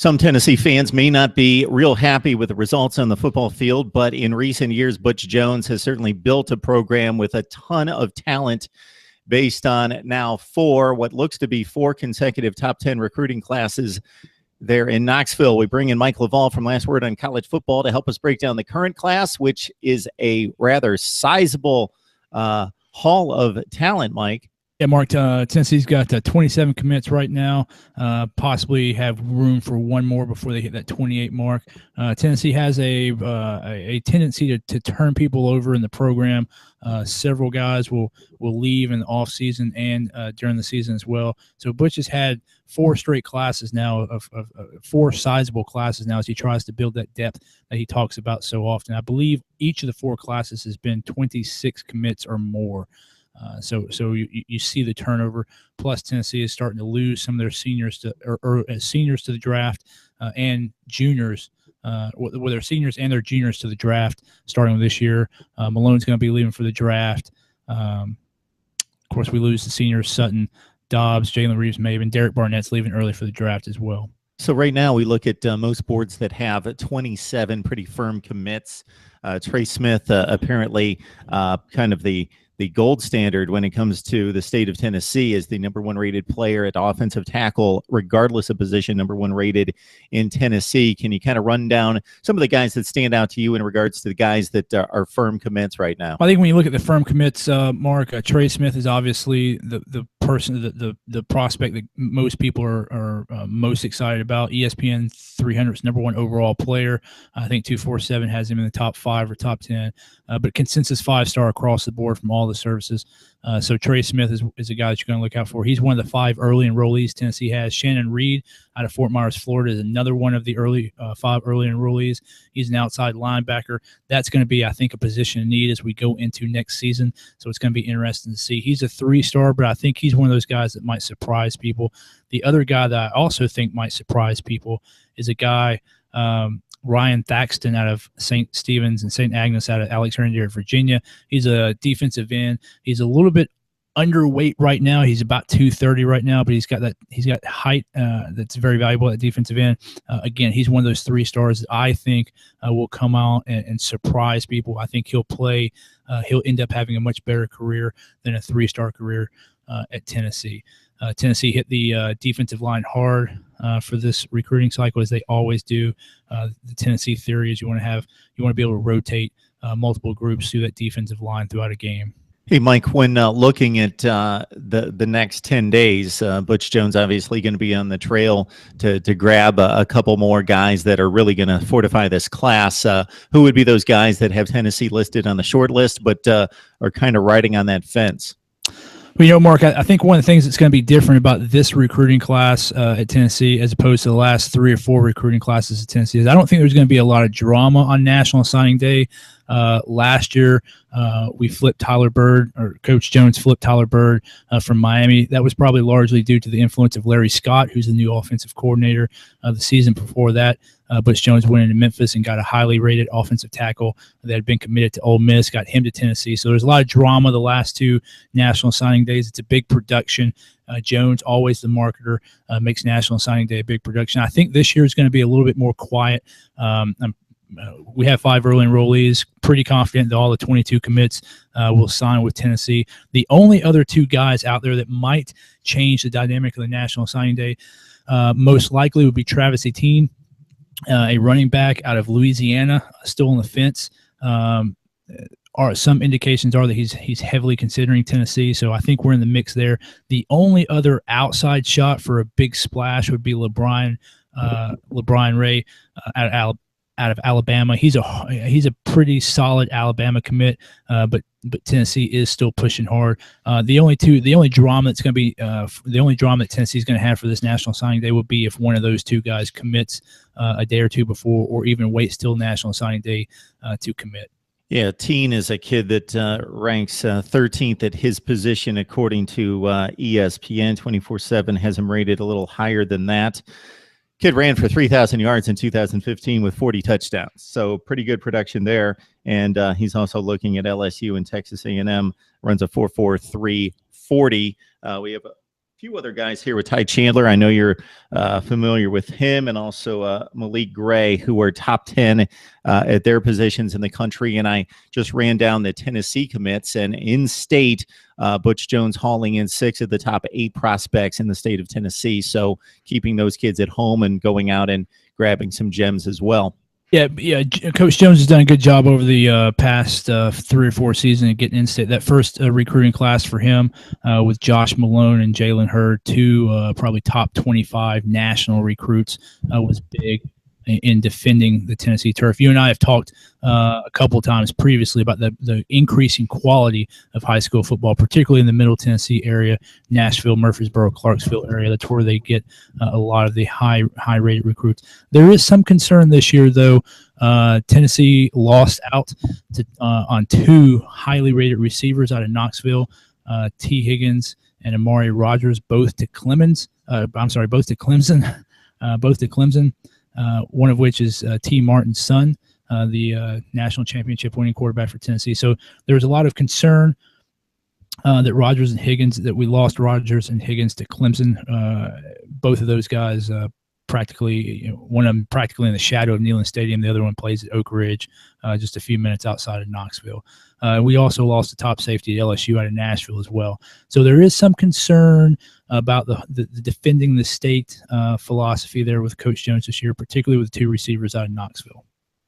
Some Tennessee fans may not be real happy with the results on the football field, but in recent years, Butch Jones has certainly built a program with a ton of talent based on now what looks to be four consecutive top 10 recruiting classes there in Knoxville. We bring in Mike Loveall from Last Word on College Football to help us break down the current class, which is a rather sizable haul of talent, Mike. Yeah, Mark, Tennessee's got 27 commits right now, possibly have room for one more before they hit that 28 mark. Tennessee has a tendency to turn people over in the program. Several guys will leave in the offseason and during the season as well. So Butch has had four straight classes now, of four sizable classes now, as he tries to build that depth that he talks about so often. I believe each of the four classes has been 26 commits or more. So you see the turnover. Plus, Tennessee is starting to lose some of their seniors to the draft and juniors. With their seniors and their juniors to the draft starting with this year. Malone's going to be leaving for the draft. Of course, we lose the seniors: Sutton, Dobbs, Jalen Reeves-Maven, Derek Barnett's leaving early for the draft as well. So right now we look at most boards that have 27 pretty firm commits. Trey Smith apparently kind of the gold standard when it comes to the state of Tennessee is the #1 rated player at offensive tackle, regardless of position, #1 rated in Tennessee. Can you kind of run down some of the guys that stand out to you in regards to the guys that are firm commits right now? I think when you look at the firm commits, Mark, Trey Smith is obviously the person, the prospect that most people are most excited about. ESPN 300's #1 overall player. I think 247 has him in the top 5 or top 10, but consensus 5-star across the board from all the services. So Trey Smith is a guy that you're going to look out for. He's one of the 5 early enrollees Tennessee has. Shannon Reed out of Fort Myers, Florida, is another one of the 5 early enrollees. He's an outside linebacker. That's going to be, I think, a position of need as we go into next season. So it's going to be interesting to see. He's a 3-star, but I think he's one of those guys that might surprise people. The other guy that I also think might surprise people is a guy, Ryan Thaxton out of St. Stephen's and St. Agnes out of Alexandria, Virginia. He's a defensive end. He's a little bit underweight right now. He's about 230 right now, but he's got height that's very valuable at defensive end. Again, he's one of those 3 stars that I think will come out and surprise people. I think he'll play. He'll end up having a much better career than a 3-star career at Tennessee. Tennessee hit the defensive line hard for this recruiting cycle, as they always do. The Tennessee theory is you want to be able to rotate multiple groups through that defensive line throughout a game. Hey, Mike, when looking at the next 10 days, Butch Jones obviously going to be on the trail to grab a couple more guys that are really going to fortify this class. Who would be those guys that have Tennessee listed on the short list but are kind of riding on that fence? Well, Mark, I think one of the things that's going to be different about this recruiting class at Tennessee as opposed to the last 3 or 4 recruiting classes at Tennessee is I don't think there's going to be a lot of drama on National Signing Day. Last year, we flipped Tyler Bird, or Coach Jones flipped Tyler Bird from Miami. That was probably largely due to the influence of Larry Scott, who's the new offensive coordinator. The season before that, Butch Jones went into Memphis and got a highly rated offensive tackle that had been committed to Ole Miss, got him to Tennessee. So there's a lot of drama the last 2 National Signing Days. It's a big production. Jones, always the marketer, makes National Signing Day a big production. I think this year is going to be a little bit more quiet. We have 5 early enrollees. Pretty confident that all the 22 commits will sign with Tennessee. The only other 2 guys out there that might change the dynamic of the National Signing Day most likely would be Travis Etienne, a running back out of Louisiana, still on the fence. Some indications are that he's heavily considering Tennessee, so I think we're in the mix there. The only other outside shot for a big splash would be LeBron Ray out of Alabama. He's a pretty solid Alabama commit, but Tennessee is still pushing hard. The only drama that Tennessee is going to have for this National Signing Day would be if one of those 2 guys commits a day or 2 before, or even waits till National Signing Day to commit. Yeah, Teen is a kid that ranks 13th at his position according to ESPN. 24/7 has him rated a little higher than that. Kid ran for 3,000 yards in 2015 with 40 touchdowns, so pretty good production there. And he's also looking at LSU and Texas A&M, runs a 4.43 40. We have a few other guys here with Ty Chandler. I know you're familiar with him, and also Malik Gray, who are top 10 at their positions in the country. And I just ran down the Tennessee commits, and in state, Butch Jones hauling in 6 of the top 8 prospects in the state of Tennessee. So keeping those kids at home and going out and grabbing some gems as well. Yeah. Coach Jones has done a good job over the past 3 or 4 seasons getting in state. That first recruiting class for him with Josh Malone and Jalen Hurd, 2 probably top 25 national recruits, was big in defending the Tennessee turf. You and I have talked a couple of times previously about the increasing quality of high school football, particularly in the Middle Tennessee area, Nashville, Murfreesboro, Clarksville area. That's where they get a lot of the high-rated recruits. There is some concern this year, though. Tennessee lost out on 2 highly rated receivers out of Knoxville, T. Higgins and Amari Rogers, both to Clemson. One of which is T. Martin's son, the national championship winning quarterback for Tennessee. So there was a lot of concern that we lost Rogers and Higgins to Clemson. Both of those guys practically, one of them practically in the shadow of Neyland Stadium. The other one plays at Oak Ridge, just a few minutes outside of Knoxville. We also lost the top safety at LSU out of Nashville as well. So there is some concern about the defending the state philosophy there with Coach Jones this year, particularly with 2 receivers out of Knoxville.